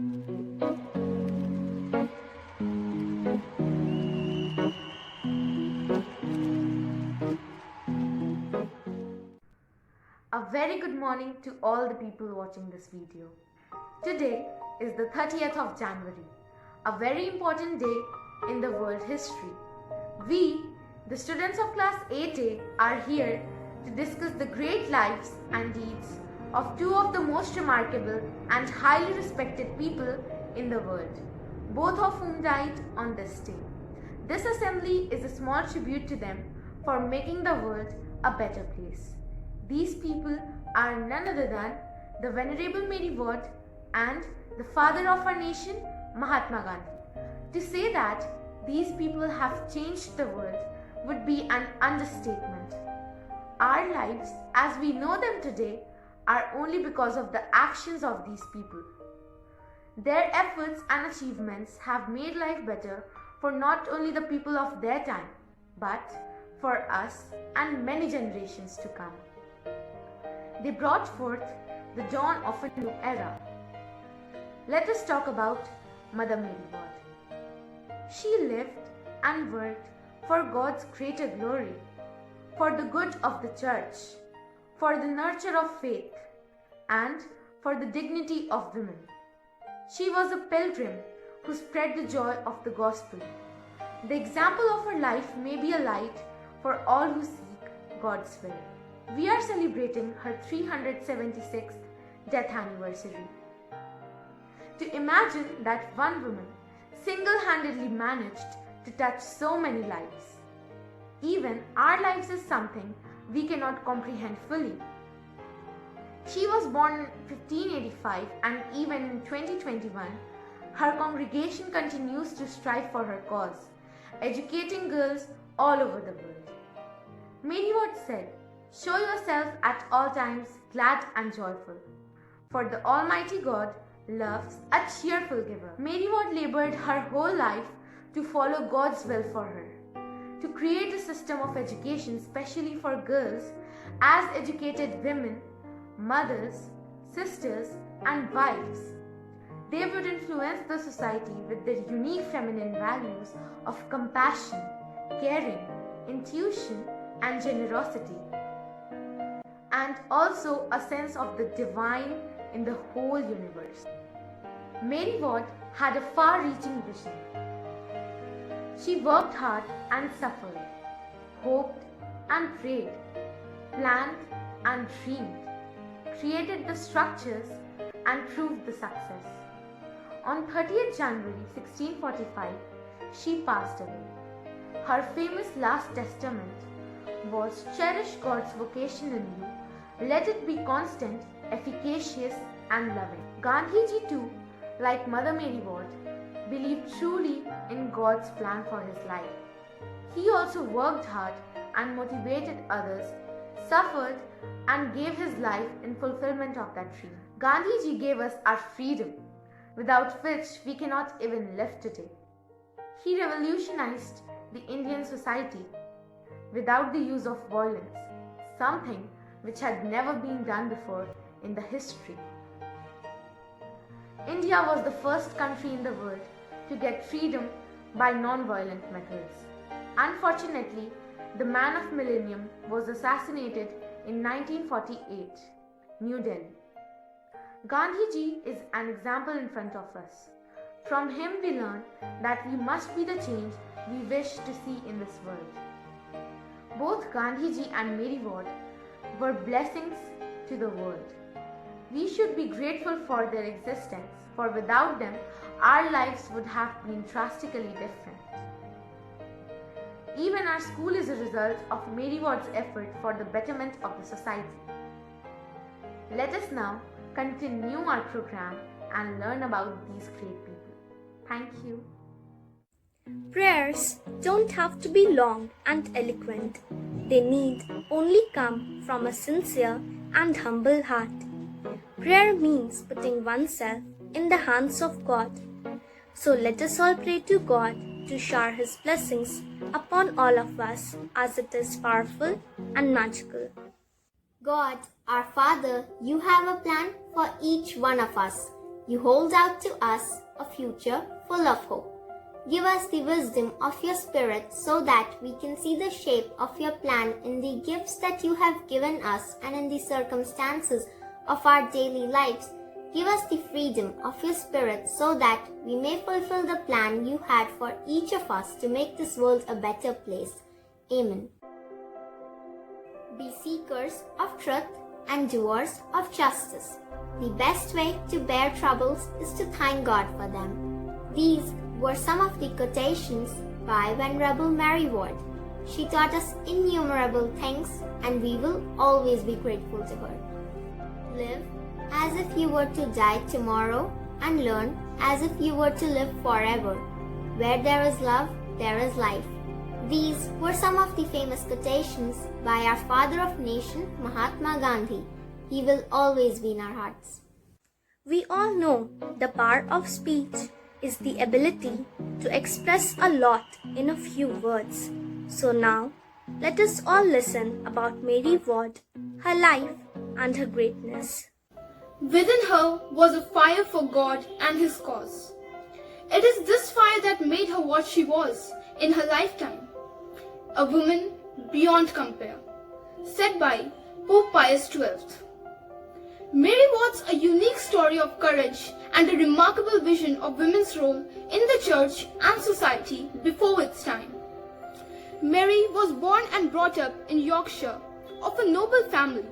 A very good morning to all the people watching this video. Today is the 30th of January, a very important day in the world history. We, the students of class 8A, are here to discuss the great lives and deeds of two of the most remarkable and highly respected people in the world, both of whom died on this day. This assembly is a small tribute to them for making the world a better place. These people are none other than the Venerable Mahatma and the father of our nation, Mahatma Gandhi. To say that these people have changed the world would be an understatement. Our lives, as we know them today, are only because of the actions of these people. Their efforts and achievements have made life better for not only the people of their time, but for us and many generations to come. They brought forth the dawn of a new era. Let us talk about Mother Mary Ward. She lived and worked for God's greater glory, for the good of the church, for the nurture of faith, and for the dignity of women. She was a pilgrim who spread the joy of the gospel. The example of her life may be a light for all who seek God's will. We are celebrating her 376th death anniversary. To imagine that one woman single-handedly managed to touch so many lives. Even our lives is something we cannot comprehend fully. She was born in 1585 and even in 2021, her congregation continues to strive for her cause, educating girls all over the world. Mary Ward said, "Show yourself at all times glad and joyful, for the Almighty God loves a cheerful giver." Mary Ward labored her whole life to follow God's will for her, to create a system of education specially for girls as educated women, mothers, sisters, and wives. They would influence the society with their unique feminine values of compassion, caring, intuition, and generosity, and also a sense of the divine in the whole universe. Mary Ward had a far-reaching vision. She worked hard and suffered, hoped and prayed, planned and dreamed, created the structures and proved the success. On 30th January 1645, she passed away. Her famous last testament was, "Cherish God's vocation in you. Let it be constant, efficacious, and loving." Gandhi ji too, like Mother Mary Ward, believed truly in God's plan for his life. He also worked hard and motivated others, suffered, and gave his life in fulfillment of that dream. Gandhi ji gave us our freedom, without which we cannot even live today. He revolutionized the Indian society without the use of violence, something which had never been done before in the history. India was the first country in the world to get freedom by non-violent methods. Unfortunately, the man of millennium was assassinated in 1948, New Delhi. Gandhi ji is an example in front of us. From him we learn that we must be the change we wish to see in this world. Both Gandhi ji and Mary Ward were blessings to the world. We should be grateful for their existence, for without them, our lives would have been drastically different. Even our school is a result of Mary Ward's effort for the betterment of the society. Let us now continue our program and learn about these great people. Thank you. Prayers don't have to be long and eloquent. They need only come from a sincere and humble heart. Prayer means putting oneself in the hands of God. So let us all pray to God to shower His blessings upon all of us, as it is powerful and magical. God, our Father, you have a plan for each one of us. You hold out to us a future full of hope. Give us the wisdom of your Spirit so that we can see the shape of your plan in the gifts that you have given us and in the circumstances of our daily lives. Give us the freedom of your Spirit so that we may fulfill the plan you had for each of us to make this world a better place. Amen. Be seekers of truth and doers of justice. The best way to bear troubles is to thank God for them. These were some of the quotations by Venerable Mary Ward. She taught us innumerable things and we will always be grateful to her. Live as if you were to die tomorrow and learn as if you were to live forever. Where there is love, there is life. These were some of the famous quotations by our father of nation, Mahatma Gandhi. He will always be in our hearts. We all know the power of speech is the ability to express a lot in a few words. So now, let us all listen about Mary Ward, her life and her greatness. Within her was a fire for God and His cause. It is this fire that made her what she was in her lifetime. A woman beyond compare, said by Pope Pius XII. Mary Ward's a unique story of courage and a remarkable vision of women's role in the church and society before its time. Mary was born and brought up in Yorkshire of a noble family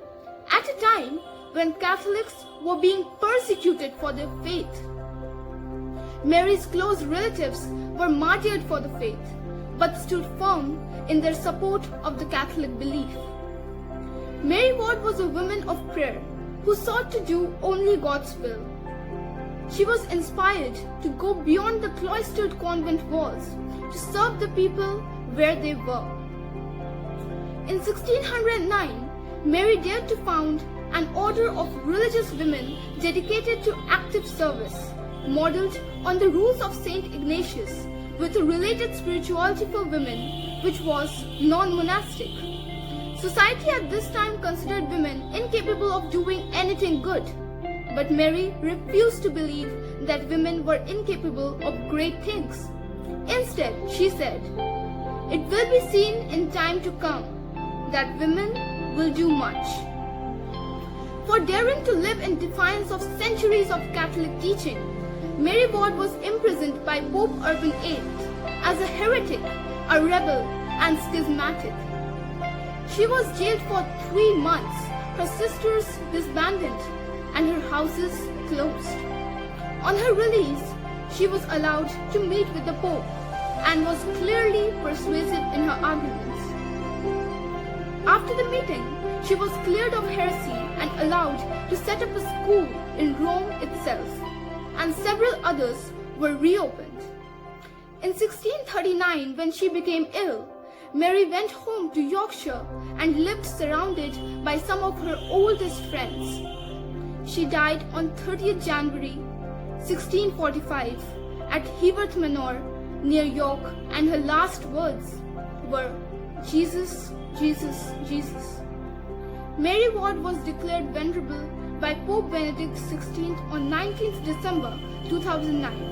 at a time when Catholics were being persecuted for their faith. Mary's close relatives were martyred for the faith, but stood firm in their support of the Catholic belief. Mary Ward was a woman of prayer who sought to do only God's will. She was inspired to go beyond the cloistered convent walls to serve the people where they were. In 1609, Mary dared to found an order of religious women dedicated to active service, modeled on the rules of Saint Ignatius, with a related spirituality for women, which was non-monastic. Society at this time considered women incapable of doing anything good, but Mary refused to believe that women were incapable of great things. Instead, she said, "It will be seen in time to come that women will do much." For daring to live in defiance of centuries of Catholic teaching, Mary Ward was imprisoned by Pope Urban VIII as a heretic, a rebel, and schismatic. She was jailed for 3 months, her sisters disbanded, and her houses closed. On her release, she was allowed to meet with the Pope and was clearly persuasive in her arguments. After the meeting, she was cleared of heresy and allowed to set up a school in Rome itself, and several others were reopened. In 1639, when she became ill, Mary went home to Yorkshire and lived surrounded by some of her oldest friends. She died on 30th January 1645 at Heworth Manor near York, and her last words were, "Jesus, Jesus, Jesus." Mary Ward was declared venerable by Pope Benedict XVI on 19th December 2009,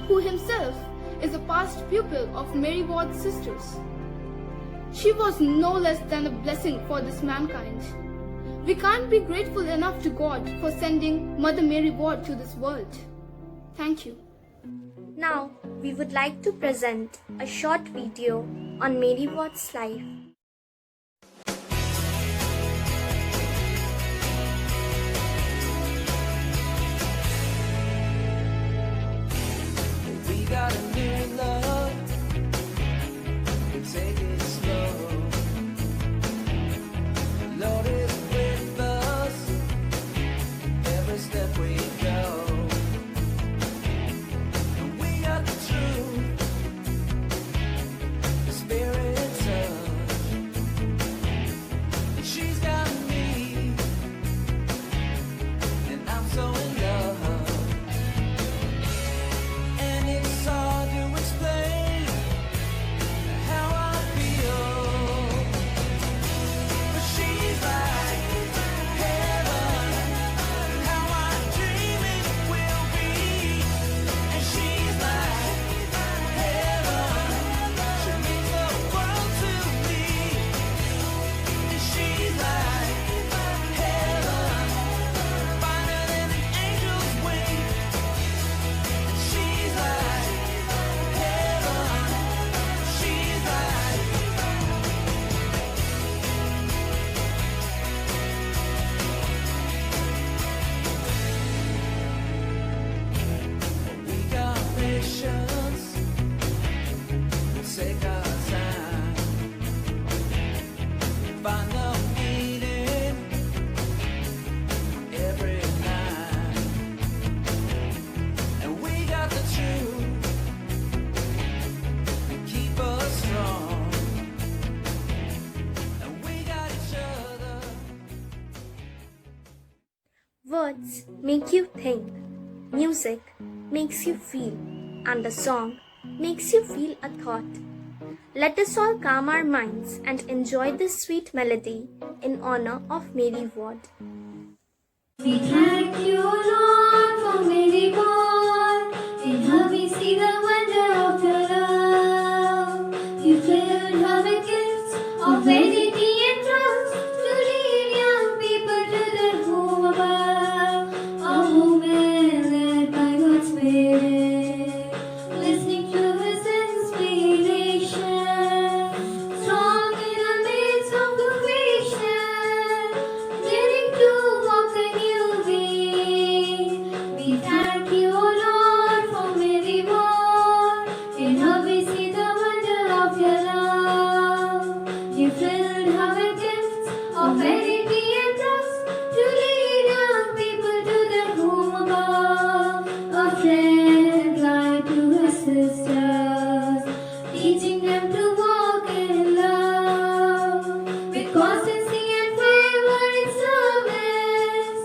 who himself is a past pupil of Mary Ward's sisters. She was no less than a blessing for this mankind. We can't be grateful enough to God for sending Mother Mary Ward to this world. Thank you. Now, we would like to present a short video on Mary Ward's life. We got a new love, take it slow. Lord is with us, every step we go. And we are the truth, the Spirit's touch. Words make you think, music makes you feel, and a song makes you feel a thought. Let us all calm our minds and enjoy this sweet melody in honor of Mary Ward. We thank you, Lord, for Mary Ward. In her we see the wonder of your love. You filled her with gifts of vanity and trust to lead young people to their home above. A woman led by God's Spirit, listening to His inspiration, strong in the midst of the creation, daring to walk a new way. We thank you, O Lord, for Mary Ward. In her we see the wonder of your love. You filled her with gifts of vanity and trust to lead young people to their home above. A friend like to her sisters, teaching them to walk in love. With constancy and favor in service,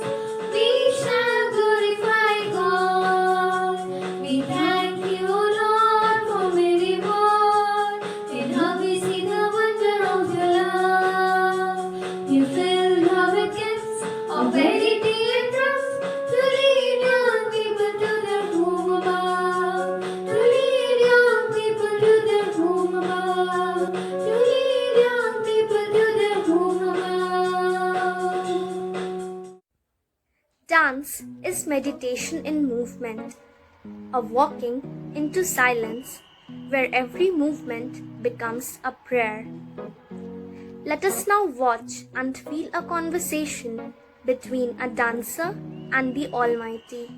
we shall glorify God. We thank you, O Lord, for Mary Ward. In her we see the wonder of your love. You filled her with gifts of vanity and trust to lead young people to their home above. To lead young people to their home above. To lead young people to their home above. Dance is meditation in movement, a walking into silence where every movement becomes a prayer. Let us now watch and feel a conversation between a dancer and the Almighty.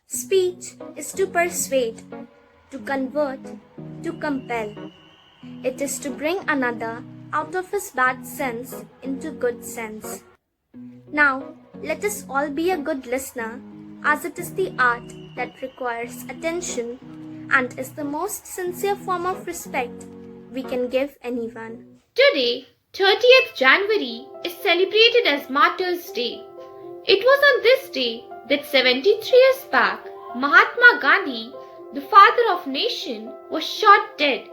Speech is to persuade, to convert, to compel. It is to bring another out of his bad sense into good sense. Now, let us all be a good listener, as it is the art that requires attention and is the most sincere form of respect we can give anyone. Today, 30th January, is celebrated as Martyrs' Day. It was on this day that 73 years back, Mahatma Gandhi, the father of nation, was shot dead.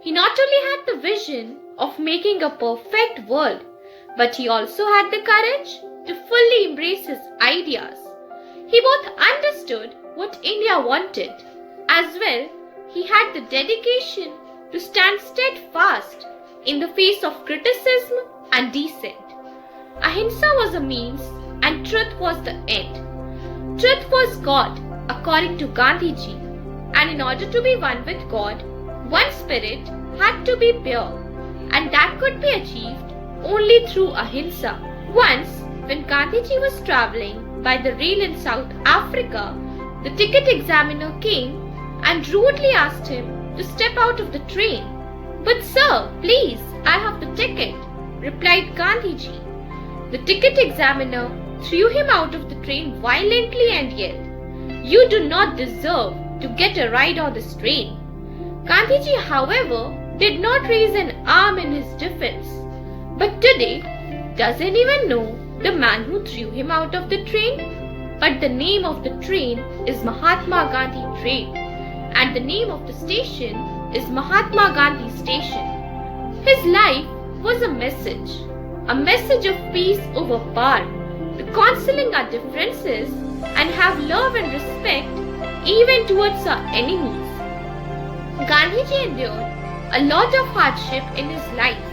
He not only had the vision of making a perfect world, but he also had the courage to fully embrace his ideas. He both understood what India wanted, as well he had the dedication to stand steadfast in the face of criticism and dissent. Ahimsa was a means and truth was the end. Truth was God, according to Gandhiji, and in order to be one with God, one spirit had to be pure, and that could be achieved only through ahimsa. Once, when Gandhiji was travelling by the rail in South Africa, the ticket examiner came and rudely asked him to step out of the train. "But sir, please, I have the ticket," replied Gandhiji. The ticket examiner threw him out of the train violently and yelled, "You do not deserve to get a ride on this train." Gandhiji, however, did not raise an arm in his defense. But today, does anyone know the man who threw him out of the train? But the name of the train is Mahatma Gandhi Train, and the name of the station is Mahatma Gandhi Station. His life was a message of peace over power, to concealing our differences and have love and respect even towards our enemies. Gandhiji endured a lot of hardship in his life,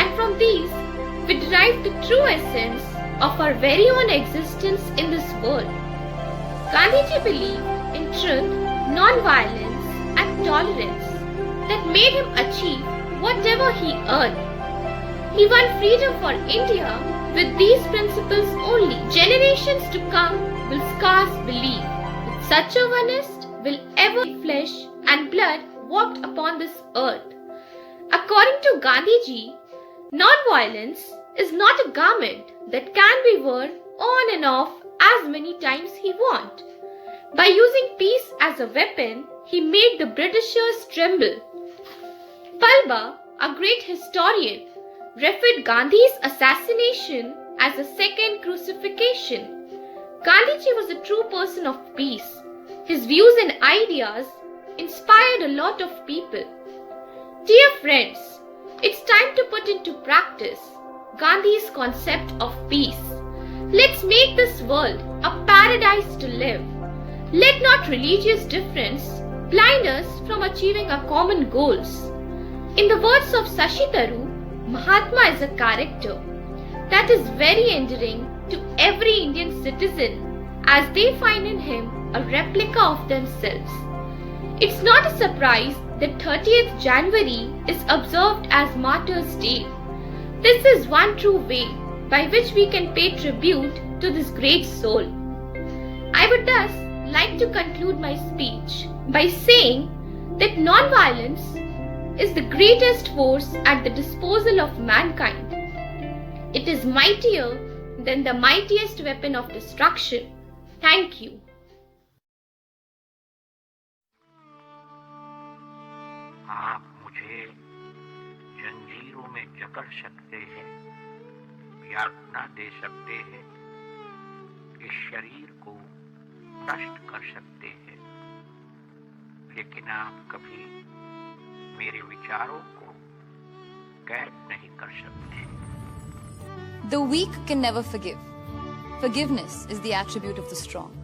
and from these we derive the true essence of our very own existence in this world. Gandhiji believed in truth, non-violence and tolerance that made him achieve whatever he earned. He won freedom for India with these principles only. Generations to come will scarce believe that such a oneness will ever be flesh and blood walked upon this earth. According to Gandhiji, non-violence is not a garment that can be worn on and off as many times he wants. By using peace as a weapon, he made the Britishers tremble. Palba, a great historian, referred Gandhi's assassination as a second crucifixion. Gandhiji was a true person of peace. His views and ideas inspired a lot of people. Dear friends, it's time to put into practice Gandhi's concept of peace. Let's make this world a paradise to live. Let not religious difference blind us from achieving our common goals. In the words of Sashi Tharoor, Mahatma is a character that is very endearing to every Indian citizen as they find in him a replica of themselves. It's not a surprise that 30th January is observed as Martyrs' Day. This is one true way by which we can pay tribute to this great soul. I would thus like to conclude my speech by saying that non-violence is the greatest force at the disposal of mankind. It is mightier than the mightiest weapon of destruction. Thank you. आप मुझे जंजीरों में जकड़ सकते हैं, यातना दे सकते हैं, इस शरीर को नष्ट कर सकते हैं, लेकिन आप कभी मेरे विचारों को कैद नहीं कर सकते। The weak can never forgive. Forgiveness is the attribute of the strong.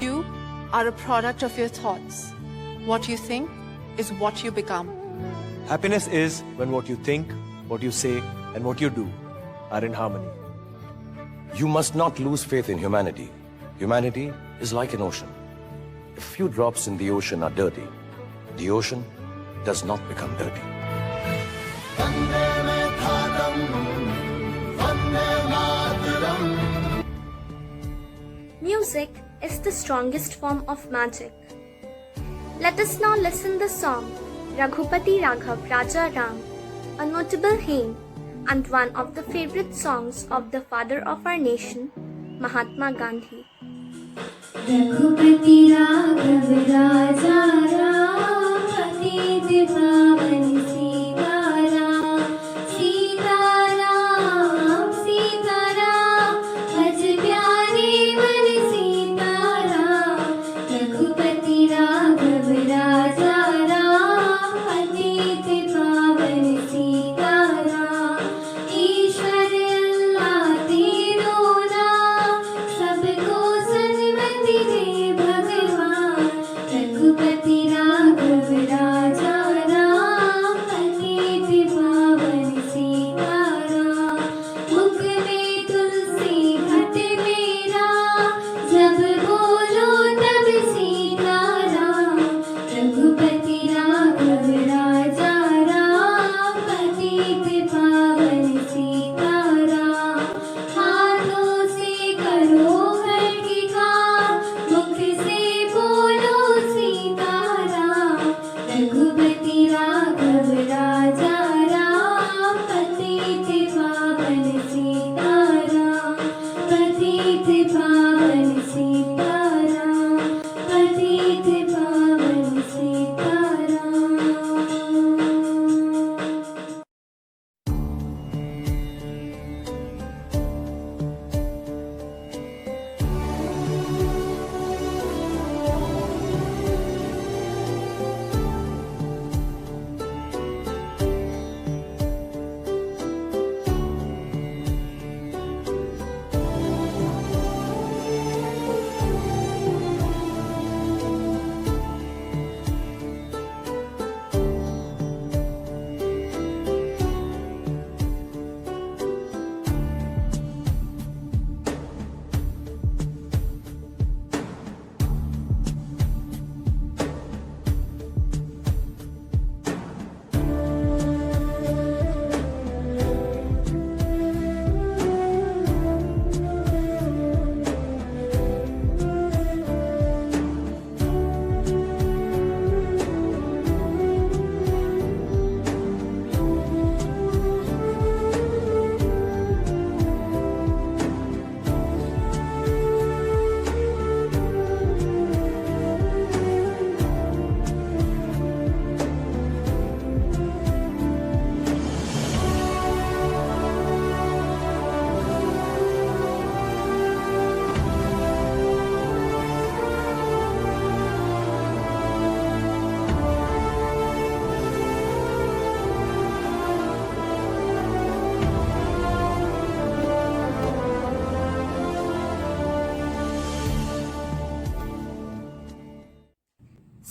You are a product of your thoughts. What you think is what you become. Happiness is when what you think, what you say, and what you do are in harmony. You must not lose faith in humanity. Humanity is like an ocean. If few drops in the ocean are dirty, the ocean does not become dirty. Music is the strongest form of magic. Let us now listen the song Raghupati Raghav Raja Ram, a notable hymn and one of the favorite songs of the father of our nation, Mahatma Gandhi. Raghupati Raghav राजा राम पतित पावन सीताराम सीताराम सीताराम भज प्यारे मन सीताराम रघुपति राघव राजा राम पतित पावन सीताराम ईश्वर अल्लाह तेरो नाम सबको सन्मति दे भगवान रघुपति राघव राजा राम पतित पावन सीताराम मुख में तुलसी घट मेरा जब बोलो तब सीताराम रघुपति राघव राजा राम पतित पावन सीताराम हाथों से करो हर की काम मुख से बोलो सीताराम रघुपति राघव राजा राम पतित पावन सीताराम पतित पावन सीताराम पतित पावन Sitaram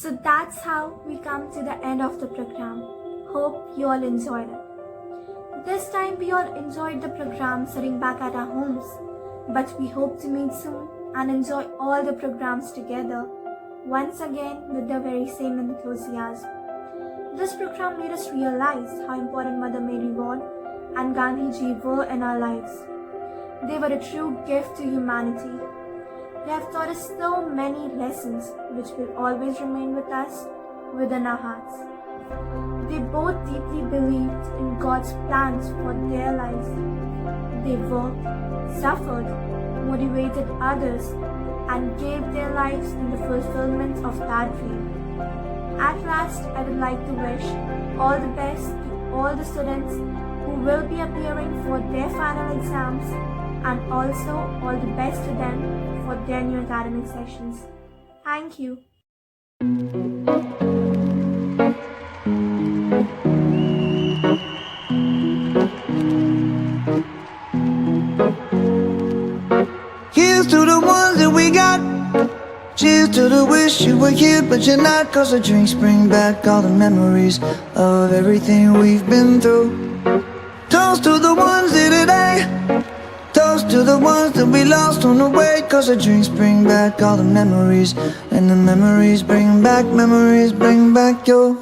So that's how we come to the end of the program. Hope you all enjoyed it. This time we all enjoyed the program sitting back at our homes, but we hope to meet soon and enjoy all the programs together once again with the very same enthusiasm. This program made us realize how important Mother Mary Ward and Gandhi ji were in our lives. They were a true gift to humanity. They have taught us so many lessons which will always remain with us within our hearts. They both deeply believed in God's plans for their lives. They worked, suffered, motivated others, and gave their lives in the fulfillment of that dream. At last, I would like to wish all the best to all the students who will be appearing for their final exams, and also all the best to them for their new academic sessions. Thank you. Here's to the ones that we got. Cheers to the wish you were here but you're not. Cause the drinks bring back all the memories of everything we've been through. Toast to the ones here today. Toast to the ones that we lost on the way. Cause the drinks bring back all the memories, and the memories bring back your